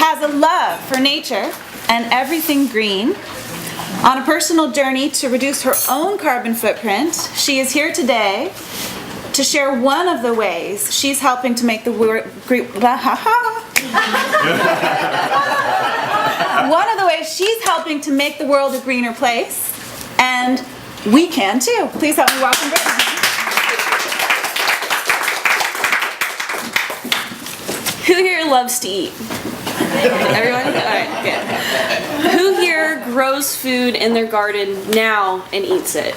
has a love for nature and everything green. On a personal journey to reduce her own carbon footprint, she is here today to share one of the ways she's helping to make the world a greener place, and we can too. Please help me welcome Brittany. Who here loves to eat? Everyone? All right, good. Who here grows food in their garden now and eats it?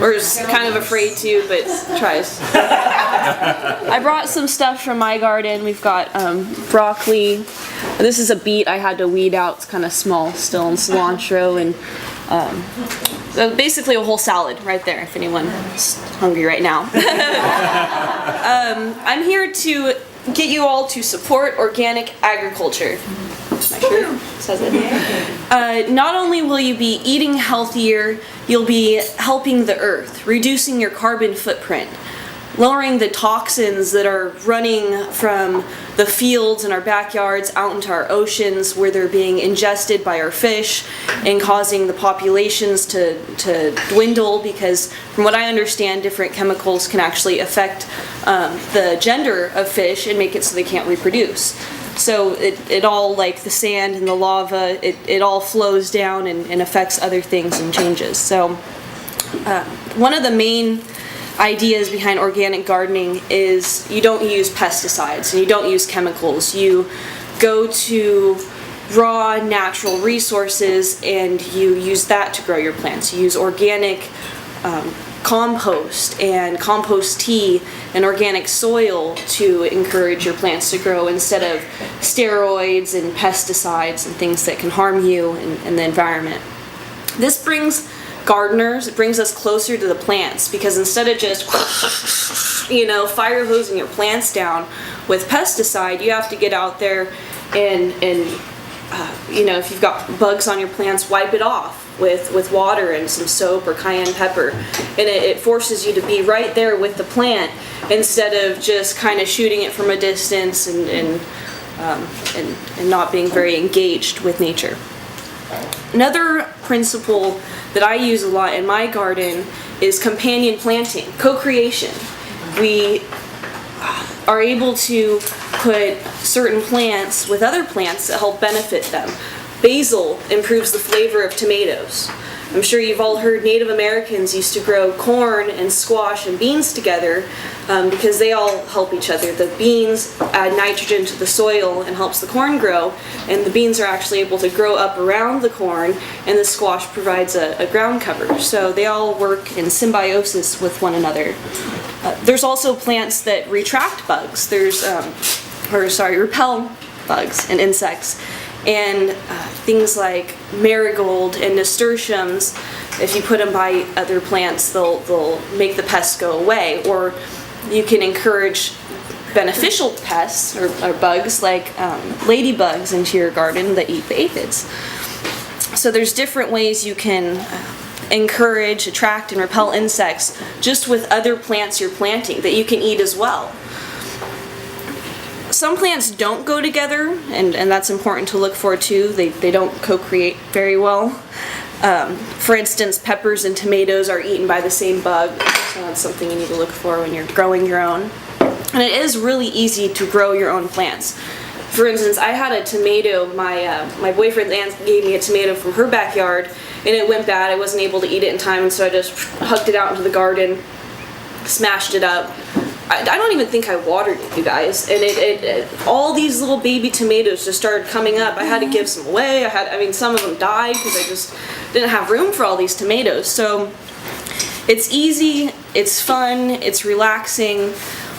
Or is kind of afraid to, but tries. I brought some stuff from my garden. We've got broccoli. This is a beet I had to weed out. It's kind of small still, and cilantro, and so basically a whole salad right there if anyone's hungry right now. I'm here to get you all to support organic agriculture. My shirt says it. Not only will you be eating healthier, you'll be helping the earth, reducing your carbon footprint, lowering the toxins that are running from the fields in our backyards out into our oceans where they're being ingested by our fish and causing the populations to dwindle, because from what I understand, different chemicals can actually affect the gender of fish and make it so they can't reproduce. So it all, like the sand and the lava, it all flows down and affects other things and changes. So one of the main ideas behind organic gardening is you don't use pesticides and you don't use chemicals. You go to raw natural resources and you use that to grow your plants. You use organic compost and compost tea and organic soil to encourage your plants to grow instead of steroids and pesticides and things that can harm you and the environment. This brings gardeners, it brings us closer to the plants, because instead of just fire hosing your plants down with pesticide, you have to get out there and if you've got bugs on your plants, wipe it off with water and some soap or cayenne pepper, and it forces you to be right there with the plant instead of just kind of shooting it from a distance and not being very engaged with nature. Another principle that I use a lot in my garden is companion planting, co-creation. We are able to put certain plants with other plants that help benefit them. Basil improves the flavor of tomatoes. I'm sure you've all heard Native Americans used to grow corn and squash and beans together because they all help each other. The beans add nitrogen to the soil and helps the corn grow, and the beans are actually able to grow up around the corn, and the squash provides a ground cover. So they all work in symbiosis with one another. There's also plants that retract bugs. Repel bugs and insects. And things like marigold and nasturtiums, if you put them by other plants, they'll make the pests go away. Or you can encourage beneficial pests or bugs like ladybugs into your garden that eat the aphids. So there's different ways you can encourage, attract, and repel insects just with other plants you're planting that you can eat as well. Some plants don't go together, and that's important to look for too. They don't co-create very well. For instance, peppers and tomatoes are eaten by the same bug, so that's something you need to look for when you're growing your own. And it is really easy to grow your own plants. For instance, I had a tomato, my boyfriend's aunt gave me a tomato from her backyard, and it went bad. I wasn't able to eat it in time, and so I just hucked it out into the garden, smashed it up. I don't even think I watered it, you guys, and it all these little baby tomatoes just started coming up. I had to give some away. Some of them died because I just didn't have room for all these tomatoes. So it's easy, it's fun, it's relaxing,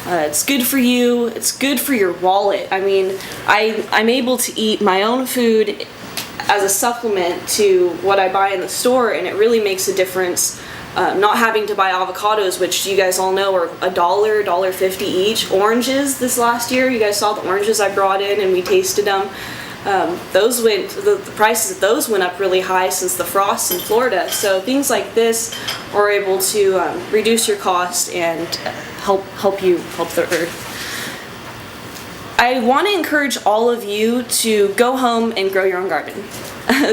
it's good for you, it's good for your wallet. I'm able to eat my own food as a supplement to what I buy in the store, and it really makes a difference. Not having to buy avocados, which you guys all know are $1.50 each. Oranges this last year, you guys saw the oranges I brought in and we tasted them. The prices of those went up really high since the frosts in Florida. So things like this are able to reduce your cost and help the earth. I want to encourage all of you to go home and grow your own garden.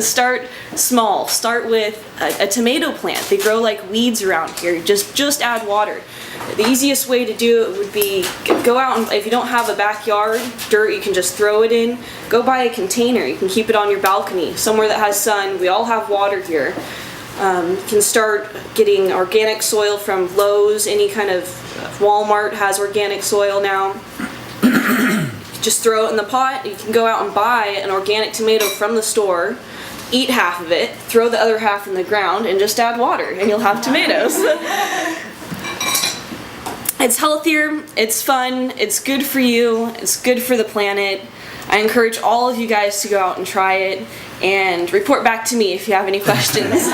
Start small. Start with a tomato plant. They grow like weeds around here. Just add water. The easiest way to do it would be go out and, if you don't have a backyard, dirt you can just throw it in. Go buy a container. You can keep it on your balcony, somewhere that has sun. We all have water here. You can start getting organic soil from Lowe's. Any kind of Walmart has organic soil now. Just throw it in the pot. You can go out and buy an organic tomato from the store, eat half of it, throw the other half in the ground, and just add water, and you'll have tomatoes. It's healthier, it's fun, it's good for you, it's good for the planet. I encourage all of you guys to go out and try it, and report back to me if you have any questions.